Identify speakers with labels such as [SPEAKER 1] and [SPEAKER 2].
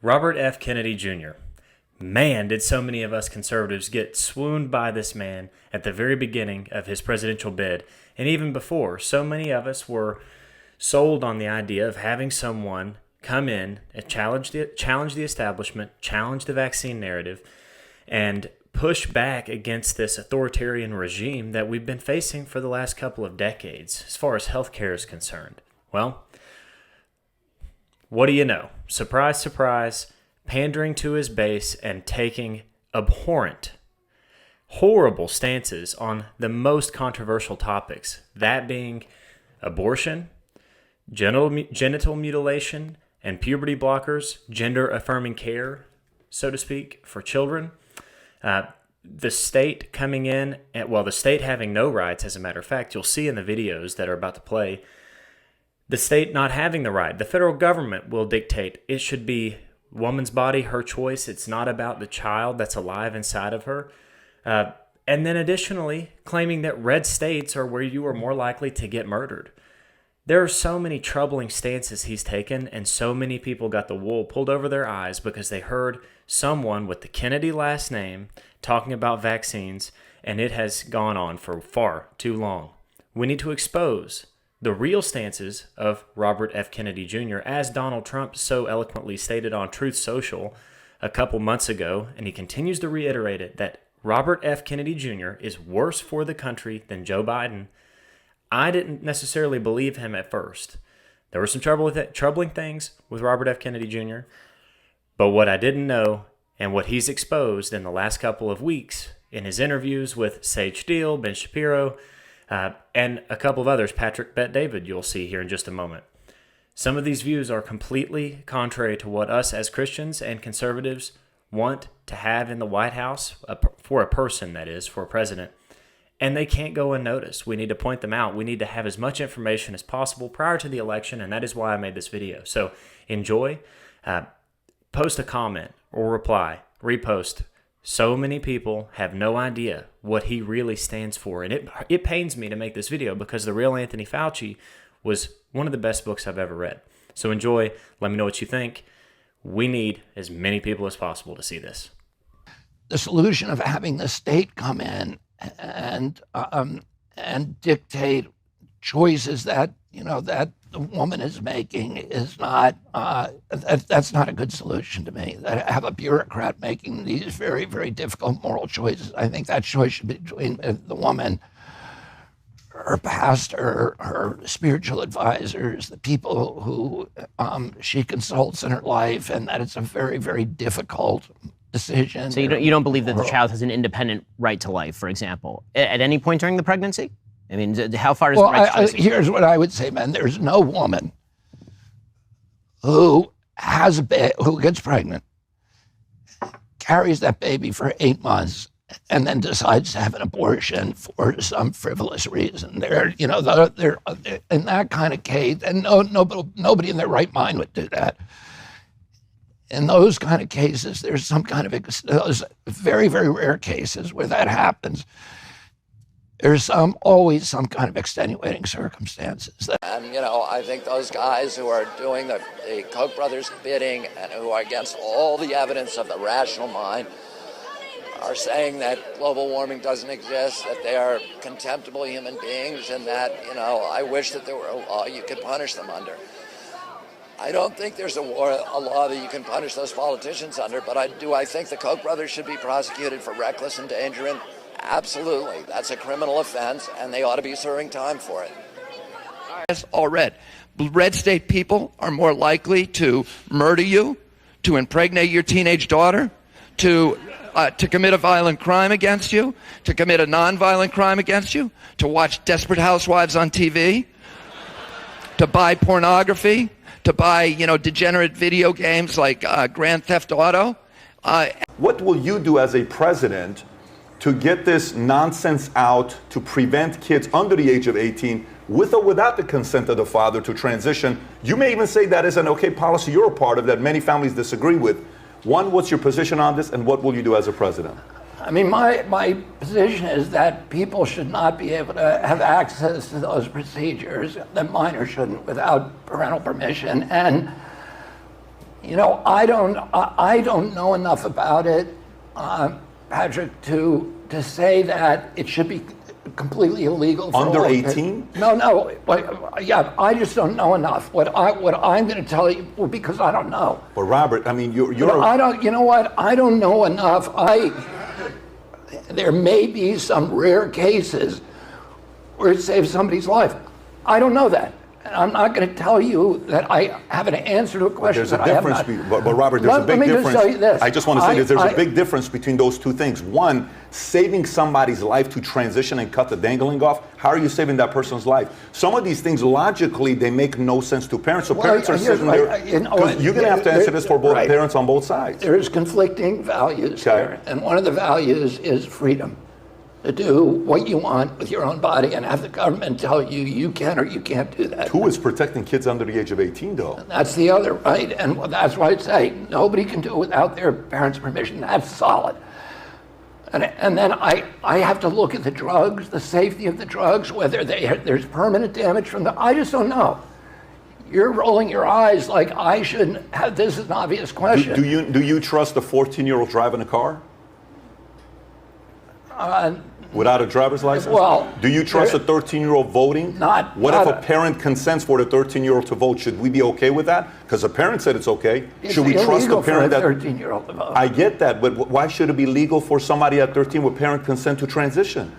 [SPEAKER 1] Robert F. Kennedy Jr. Man, did so many of us conservatives get swooned by this man at the very beginning of his presidential bid. And even before, so many of us were sold on the idea of having someone come in and challenge the establishment, challenge the vaccine narrative, and push back against this authoritarian regime that we've been facing for the last couple of decades as far as healthcare is concerned. Well, what do you know? Surprise, surprise, pandering to his base and taking abhorrent, horrible stances on the most controversial topics, that being abortion, genital mutilation, and puberty blockers, gender-affirming care, so to speak, for children. The state coming in, the state having no rights, as a matter of fact. You'll see in the videos that are about to play, the state not having the right. The federal government will dictate it should be woman's body, her choice. It's not about the child that's alive inside of her. And then additionally, claiming that red states are where you are more likely to get murdered. There are so many troubling stances he's taken, and so many people got the wool pulled over their eyes because they heard someone with the Kennedy last name talking about vaccines, and it has gone on for far too long. We need to expose the real stances of Robert F. Kennedy Jr., as Donald Trump so eloquently stated on Truth Social a couple months ago, and he continues to reiterate it, that Robert F. Kennedy Jr. is worse for the country than Joe Biden. I didn't necessarily believe him at first. There were some troubling things with Robert F. Kennedy Jr., but what I didn't know and what he's exposed in the last couple of weeks in his interviews with Sage Steele, Ben Shapiro, and a couple of others, Patrick Bet-David, you'll see here in just a moment. Some of these views are completely contrary to what us as Christians and conservatives want to have in the White House, for a person, that is, for a president. And they can't go unnoticed. We need to point them out. We need to have as much information as possible prior to the election, and that is why I made this video. So enjoy. Post a comment or reply. Repost. So many people have no idea what he really stands for. And it pains me to make this video because The Real Anthony Fauci was one of the best books I've ever read. So enjoy. Let me know what you think. We need as many people as possible to see this.
[SPEAKER 2] The solution of having the state come in and dictate choices that that the woman is making is not that's not a good solution to me. That have a bureaucrat making these very, very difficult moral choices. I think that choice should be between the woman, her pastor, her spiritual advisors, the people who she consults in her life, and that it's a very, very difficult decision.
[SPEAKER 3] So you don't believe that the child has an independent right to life, for example, at any point during the pregnancy? I mean, how far does the right to choice
[SPEAKER 2] here's what I would say, man. There's no woman who has who gets pregnant, carries that baby for 8 months, and then decides to have an abortion for some frivolous reason. They're in that kind of case, and nobody in their right mind would do that. In those kind of cases, there's some kind of those very, very rare cases where that happens. There's always some kind of extenuating circumstances.
[SPEAKER 4] And, I think those guys who are doing the Koch brothers bidding and who are against all the evidence of the rational mind are saying that global warming doesn't exist, that they are contemptible human beings, and that, I wish that there were a law you could punish them under. I don't think there's a law that you can punish those politicians under, but I think the Koch brothers should be prosecuted for reckless endangerment. Absolutely. That's a criminal offense, and they ought to be serving time for it.
[SPEAKER 5] It's all red. Red state people are more likely to murder you, to impregnate your teenage daughter, to commit a violent crime against you, to commit a nonviolent crime against you, to watch Desperate Housewives on TV, to buy pornography, to buy, degenerate video games like Grand Theft Auto.
[SPEAKER 6] What will you do as a president to get this nonsense out, to prevent kids under the age of 18, with or without the consent of the father, to transition? You may even say that is an okay policy you're a part of that many families disagree with. One, what's your position on this, and what will you do as a president?
[SPEAKER 2] I mean, my position is that people should not be able to have access to those procedures, that minors shouldn't, without parental permission. And, I don't know enough about it, Patrick, to say that it should be completely illegal for
[SPEAKER 6] Under
[SPEAKER 2] all
[SPEAKER 6] 18?
[SPEAKER 2] No. Yeah, I just don't know enough. What I'm going to tell you, well, because I don't know.
[SPEAKER 6] But Robert, I mean,
[SPEAKER 2] I don't. You know what? I don't know enough. There may be some rare cases where it saves somebody's life. I don't know that. And I'm not going to tell you that I have an answer to a question
[SPEAKER 6] There's a
[SPEAKER 2] that I have
[SPEAKER 6] difference,
[SPEAKER 2] not.
[SPEAKER 6] but Robert, there's a big
[SPEAKER 2] Let me
[SPEAKER 6] difference.
[SPEAKER 2] just tell you this.
[SPEAKER 6] I just want to say this. There's a big difference between those two things. One, saving somebody's life to transition and cut the dangling off. How are you saving that person's life? Some of these things, logically, they make no sense to parents. So parents are sitting there. Because you're going to have to answer this for both parents on both sides.
[SPEAKER 2] There's conflicting values there. And one of the values is freedom. To do what you want with your own body and have the government tell you you can or you can't do that.
[SPEAKER 6] Who is protecting kids under the age of 18, though?
[SPEAKER 2] That's the other, right? And that's why I say nobody can do it without their parents' permission. That's solid. And then I have to look at the drugs, the safety of the drugs, whether there's permanent damage from I just don't know. You're rolling your eyes like I shouldn't have. This is an obvious question.
[SPEAKER 6] Do you trust a 14-year-old driving a car? Without a driver's license?
[SPEAKER 2] Well,
[SPEAKER 6] do you trust a 13-year-old voting? What if a parent consents for the 13-year-old to vote? Should we be okay with that? Because the parent said it's okay. Should we trust the parent that?
[SPEAKER 2] 13-year-old to vote.
[SPEAKER 6] I get that, but why should it be legal for somebody at 13 with parent consent to transition?